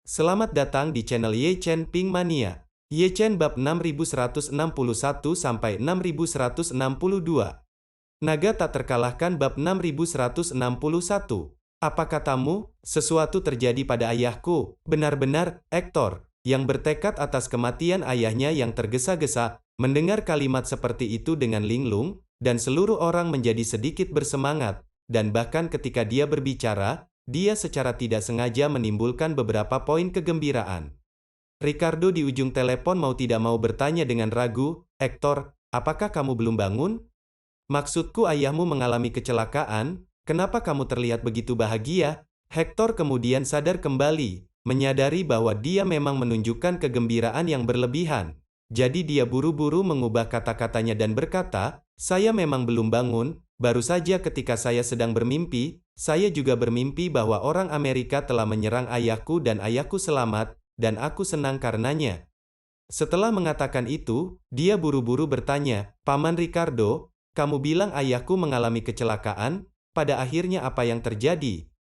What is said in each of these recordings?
Selamat datang di channel Ye Chen Ping Mania. Ye Chen bab 6161 sampai 6162. Naga tak terkalahkan bab 6161. Apa katamu? Sesuatu terjadi pada ayahku. Benar-benar, Hector, yang bertekad atas kematian ayahnya yang tergesa-gesa, mendengar kalimat seperti itu dengan linglung, dan seluruh orang menjadi sedikit bersemangat, dan bahkan ketika dia berbicara, dia secara tidak sengaja menimbulkan beberapa poin kegembiraan. Ricardo di ujung telepon mau tidak mau bertanya dengan ragu, "Hector, apakah kamu belum bangun? Maksudku ayahmu mengalami kecelakaan, kenapa kamu terlihat begitu bahagia?" Hector kemudian sadar kembali, menyadari bahwa dia memang menunjukkan kegembiraan yang berlebihan. Jadi dia buru-buru mengubah kata-katanya dan berkata, "Saya memang belum bangun, baru saja ketika saya sedang bermimpi, saya juga bermimpi bahwa orang Amerika telah menyerang ayahku dan ayahku selamat, dan aku senang karenanya." Setelah mengatakan itu, dia buru-buru bertanya, "Paman Ricardo, kamu bilang ayahku mengalami kecelakaan, pada akhirnya apa yang terjadi?"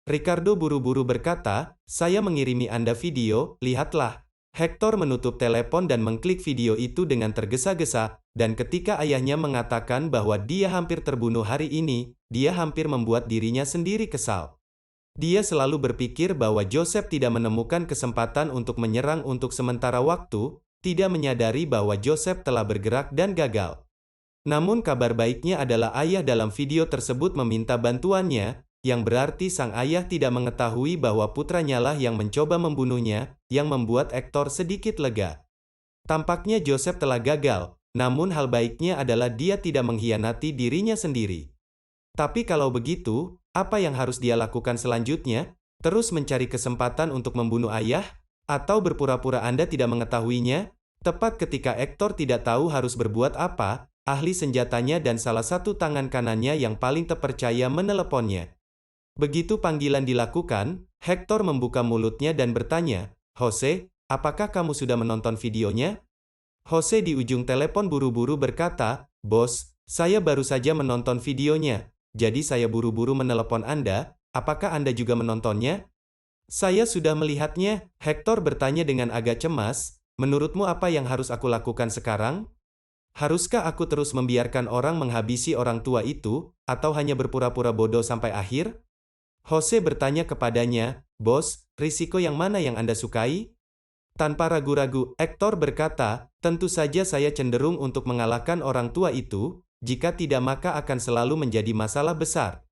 Ricardo buru-buru berkata, "Saya mengirimi Anda video, lihatlah." Hector menutup telepon dan mengklik video itu dengan tergesa-gesa, dan ketika ayahnya mengatakan bahwa dia hampir terbunuh hari ini, dia hampir membuat dirinya sendiri kesal. Dia selalu berpikir bahwa Joseph tidak menemukan kesempatan untuk menyerang untuk sementara waktu, tidak menyadari bahwa Joseph telah bergerak dan gagal. Namun kabar baiknya adalah ayah dalam video tersebut meminta bantuannya, yang berarti sang ayah tidak mengetahui bahwa putranya lah yang mencoba membunuhnya, yang membuat Hector sedikit lega. Tampaknya Joseph telah gagal, namun hal baiknya adalah dia tidak mengkhianati dirinya sendiri. Tapi kalau begitu, apa yang harus dia lakukan selanjutnya? Terus mencari kesempatan untuk membunuh ayah? Atau berpura-pura Anda tidak mengetahuinya? Tepat ketika Hector tidak tahu harus berbuat apa, ahli senjatanya dan salah satu tangan kanannya yang paling terpercaya meneleponnya. Begitu panggilan dilakukan, Hector membuka mulutnya dan bertanya, "Jose, apakah kamu sudah menonton videonya?" Jose di ujung telepon buru-buru berkata, "Bos, saya baru saja menonton videonya, jadi saya buru-buru menelepon Anda, apakah Anda juga menontonnya?" "Saya sudah melihatnya," Hector bertanya dengan agak cemas, "menurutmu apa yang harus aku lakukan sekarang? Haruskah aku terus membiarkan orang menghabisi orang tua itu, atau hanya berpura-pura bodoh sampai akhir?" Jose bertanya kepadanya, "Bos, risiko yang mana yang Anda sukai?" Tanpa ragu-ragu, Hector berkata, "Tentu saja saya cenderung untuk mengalahkan orang tua itu, jika tidak maka akan selalu menjadi masalah besar.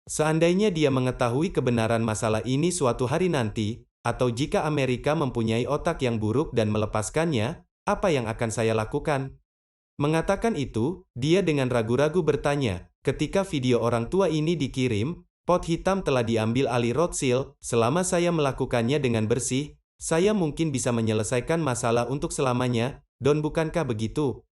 Seandainya dia mengetahui kebenaran masalah ini suatu hari nanti, atau jika Amerika mempunyai otak yang buruk dan melepaskannya, apa yang akan saya lakukan?" Mengatakan itu, dia dengan ragu-ragu bertanya, "Ketika video orang tua ini dikirim, pot hitam telah diambil alih Rothschild, selama saya melakukannya dengan bersih, saya mungkin bisa menyelesaikan masalah untuk selamanya, Don, bukankah begitu?"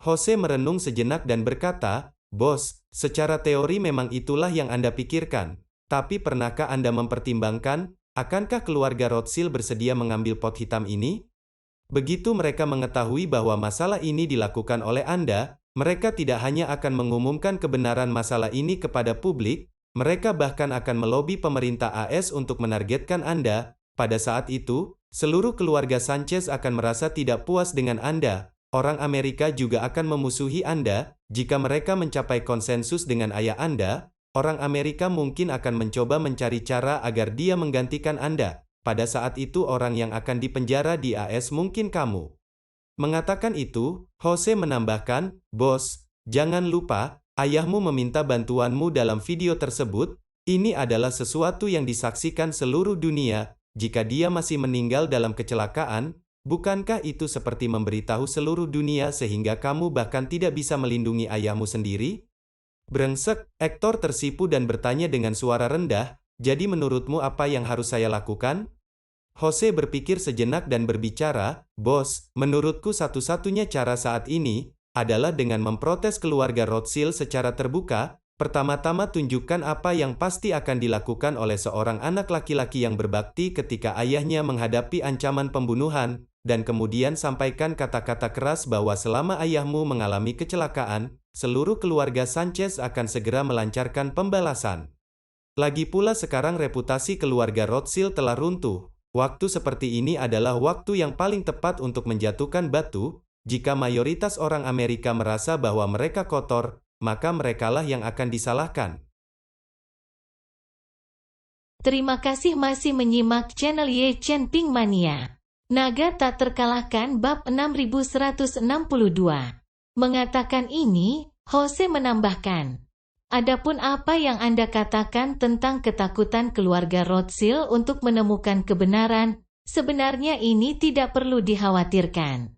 Jose merenung sejenak dan berkata, "Bos, secara teori memang itulah yang Anda pikirkan. Tapi pernahkah Anda mempertimbangkan, akankah keluarga Rothschild bersedia mengambil pot hitam ini? Begitu mereka mengetahui bahwa masalah ini dilakukan oleh Anda, mereka tidak hanya akan mengumumkan kebenaran masalah ini kepada publik, mereka bahkan akan melobi pemerintah AS untuk menargetkan Anda. Pada saat itu, seluruh keluarga Sanchez akan merasa tidak puas dengan Anda. Orang Amerika juga akan memusuhi Anda. Jika mereka mencapai konsensus dengan ayah Anda, orang Amerika mungkin akan mencoba mencari cara agar dia menggantikan Anda. Pada saat itu orang yang akan dipenjara di AS mungkin kamu." Mengatakan itu, Jose menambahkan, "Bos, jangan lupa, ayahmu meminta bantuanmu dalam video tersebut. Ini adalah sesuatu yang disaksikan seluruh dunia. Jika dia masih meninggal dalam kecelakaan, bukankah itu seperti memberitahu seluruh dunia sehingga kamu bahkan tidak bisa melindungi ayahmu sendiri?" Brengsek, Hector tersipu dan bertanya dengan suara rendah, "Jadi menurutmu apa yang harus saya lakukan?" Jose berpikir sejenak dan berbicara, "Bos, menurutku satu-satunya cara saat ini adalah dengan memprotes keluarga Rothschild secara terbuka. Pertama-tama tunjukkan apa yang pasti akan dilakukan oleh seorang anak laki-laki yang berbakti ketika ayahnya menghadapi ancaman pembunuhan, dan kemudian sampaikan kata-kata keras bahwa selama ayahmu mengalami kecelakaan, seluruh keluarga Sanchez akan segera melancarkan pembalasan. Lagi pula sekarang reputasi keluarga Rothschild telah runtuh. Waktu seperti ini adalah waktu yang paling tepat untuk menjatuhkan batu. Jika mayoritas orang Amerika merasa bahwa mereka kotor, maka merekalah yang akan disalahkan. Terima kasih masih menyimak channel Ye Chen Ping Mania. Naga tak terkalahkan bab 6162. Mengatakan ini, Jose menambahkan, adapun apa yang Anda katakan tentang ketakutan keluarga Rothschild untuk menemukan kebenaran, sebenarnya ini tidak perlu dikhawatirkan.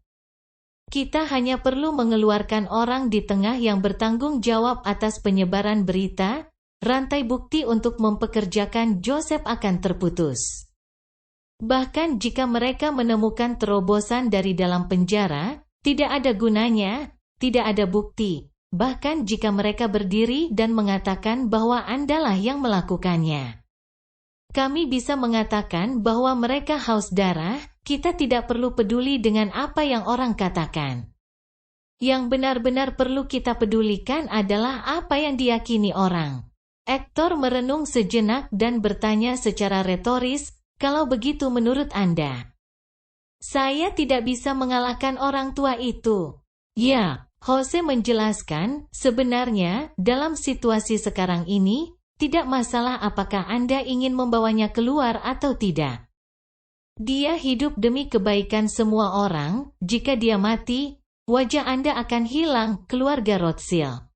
Kita hanya perlu mengeluarkan orang di tengah yang bertanggung jawab atas penyebaran berita, rantai bukti untuk mempekerjakan Joseph akan terputus. Bahkan jika mereka menemukan terobosan dari dalam penjara, tidak ada gunanya, tidak ada bukti. Bahkan jika mereka berdiri dan mengatakan bahwa Andalah yang melakukannya. Kami bisa mengatakan bahwa mereka haus darah, kita tidak perlu peduli dengan apa yang orang katakan. Yang benar-benar perlu kita pedulikan adalah apa yang diyakini orang. Aktor merenung sejenak dan bertanya secara retoris, kalau begitu menurut Anda? Saya tidak bisa mengalahkan orang tua itu. Ya, Jose menjelaskan, sebenarnya, dalam situasi sekarang ini, tidak masalah apakah Anda ingin membawanya keluar atau tidak. Dia hidup demi kebaikan semua orang, jika dia mati, wajah Anda akan hilang, keluarga Rothschild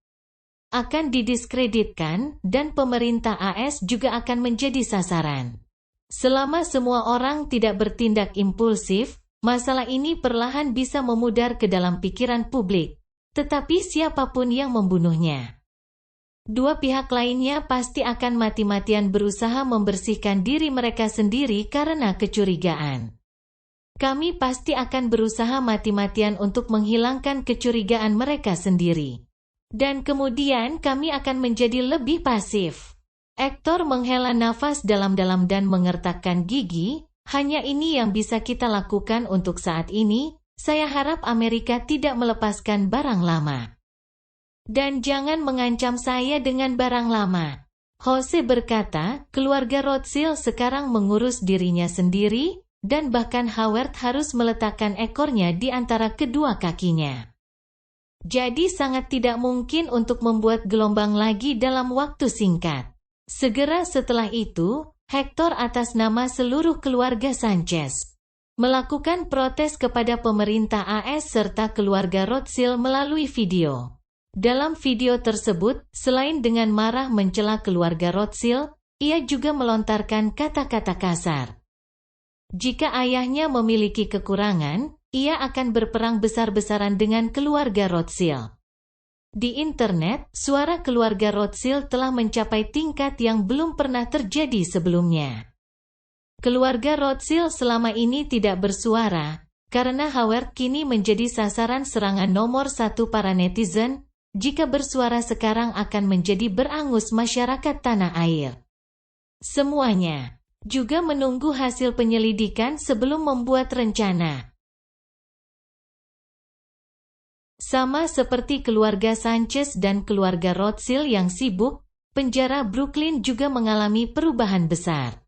akan didiskreditkan, dan pemerintah AS juga akan menjadi sasaran. Selama semua orang tidak bertindak impulsif, masalah ini perlahan bisa memudar ke dalam pikiran publik. Tetapi siapapun yang membunuhnya, dua pihak lainnya pasti akan mati-matian berusaha membersihkan diri mereka sendiri karena kecurigaan. Kami pasti akan berusaha mati-matian untuk menghilangkan kecurigaan mereka sendiri. Dan kemudian kami akan menjadi lebih pasif. Aktor menghela nafas dalam-dalam dan mengertakkan gigi, hanya ini yang bisa kita lakukan untuk saat ini, saya harap Amerika tidak melepaskan barang lama. Dan jangan mengancam saya dengan barang lama. Jose berkata, keluarga Rothschild sekarang mengurus dirinya sendiri, dan bahkan Howard harus meletakkan ekornya di antara kedua kakinya. Jadi sangat tidak mungkin untuk membuat gelombang lagi dalam waktu singkat. Segera setelah itu, Hector atas nama seluruh keluarga Sanchez melakukan protes kepada pemerintah AS serta keluarga Rothschild melalui video. Dalam video tersebut, selain dengan marah mencela keluarga Rothschild, ia juga melontarkan kata-kata kasar. Jika ayahnya memiliki kekurangan, ia akan berperang besar-besaran dengan keluarga Rothschild. Di internet, suara keluarga Rothschild telah mencapai tingkat yang belum pernah terjadi sebelumnya. Keluarga Rothschild selama ini tidak bersuara, karena Howard kini menjadi sasaran serangan nomor satu para netizen. Jika bersuara sekarang akan menjadi berangus masyarakat tanah air. Semuanya juga menunggu hasil penyelidikan sebelum membuat rencana. Sama seperti keluarga Sanchez dan keluarga Rothschild yang sibuk, penjara Brooklyn juga mengalami perubahan besar.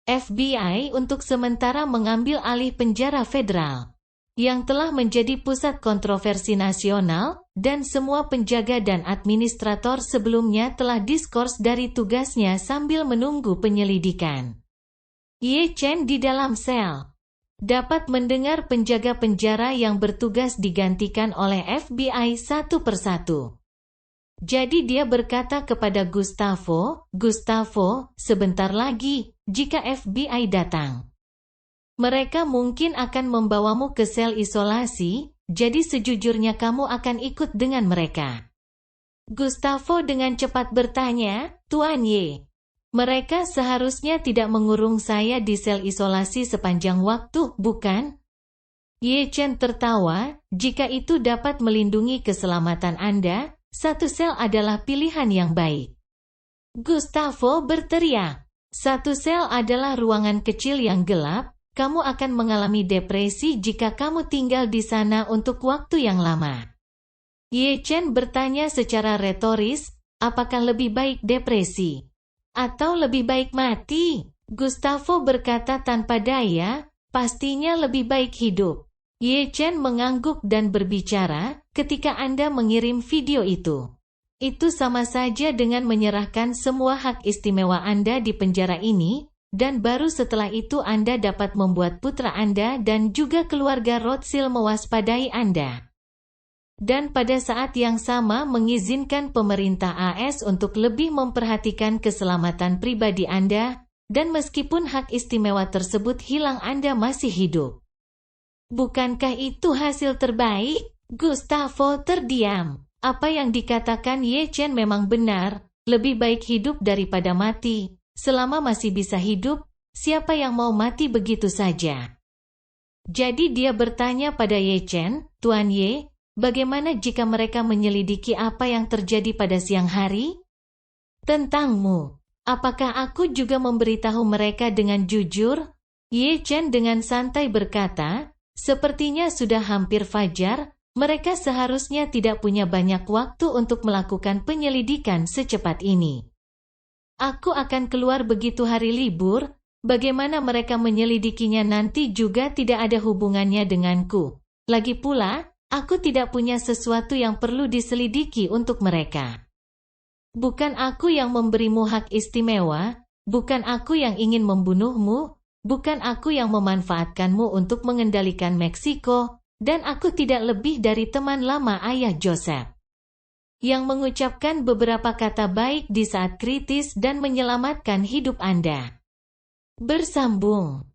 FBI untuk sementara mengambil alih penjara federal, yang telah menjadi pusat kontroversi nasional, dan semua penjaga dan administrator sebelumnya telah diskors dari tugasnya sambil menunggu penyelidikan. Ye Chen di dalam sel dapat mendengar penjaga penjara yang bertugas digantikan oleh FBI satu persatu. Jadi dia berkata kepada Gustavo, sebentar lagi, jika FBI datang, mereka mungkin akan membawamu ke sel isolasi, jadi sejujurnya kamu akan ikut dengan mereka. Gustavo dengan cepat bertanya, Tuan Ye, mereka seharusnya tidak mengurung saya di sel isolasi sepanjang waktu, bukan? Ye Chen tertawa, jika itu dapat melindungi keselamatan Anda, satu sel adalah pilihan yang baik. Gustavo berteriak, satu sel adalah ruangan kecil yang gelap, kamu akan mengalami depresi jika kamu tinggal di sana untuk waktu yang lama. Ye Chen bertanya secara retoris, apakah lebih baik depresi? Atau lebih baik mati? Gustavo berkata tanpa daya, pastinya lebih baik hidup. Ye Chen mengangguk dan berbicara, ketika Anda mengirim video itu. Itu sama saja dengan menyerahkan semua hak istimewa Anda di penjara ini, dan baru setelah itu Anda dapat membuat putra Anda dan juga keluarga Rothschild mewaspadai Anda. Dan pada saat yang sama mengizinkan pemerintah AS untuk lebih memperhatikan keselamatan pribadi Anda, dan meskipun hak istimewa tersebut hilang Anda masih hidup. Bukankah itu hasil terbaik? Gustavo terdiam. Apa yang dikatakan Ye Chen memang benar, lebih baik hidup daripada mati. Selama masih bisa hidup, siapa yang mau mati begitu saja? Jadi dia bertanya pada Ye Chen, Tuan Ye, bagaimana jika mereka menyelidiki apa yang terjadi pada siang hari? Tentangmu. Apakah aku juga memberitahu mereka dengan jujur? Ye Chen dengan santai berkata, sepertinya sudah hampir fajar, mereka seharusnya tidak punya banyak waktu untuk melakukan penyelidikan secepat ini. Aku akan keluar begitu hari libur, bagaimana mereka menyelidikinya nanti juga tidak ada hubungannya denganku. Lagi pula, aku tidak punya sesuatu yang perlu diselidiki untuk mereka. Bukan aku yang memberimu hak istimewa, bukan aku yang ingin membunuhmu, bukan aku yang memanfaatkanmu untuk mengendalikan Meksiko, dan aku tidak lebih dari teman lama ayah Joseph yang mengucapkan beberapa kata baik di saat kritis dan menyelamatkan hidup Anda. Bersambung.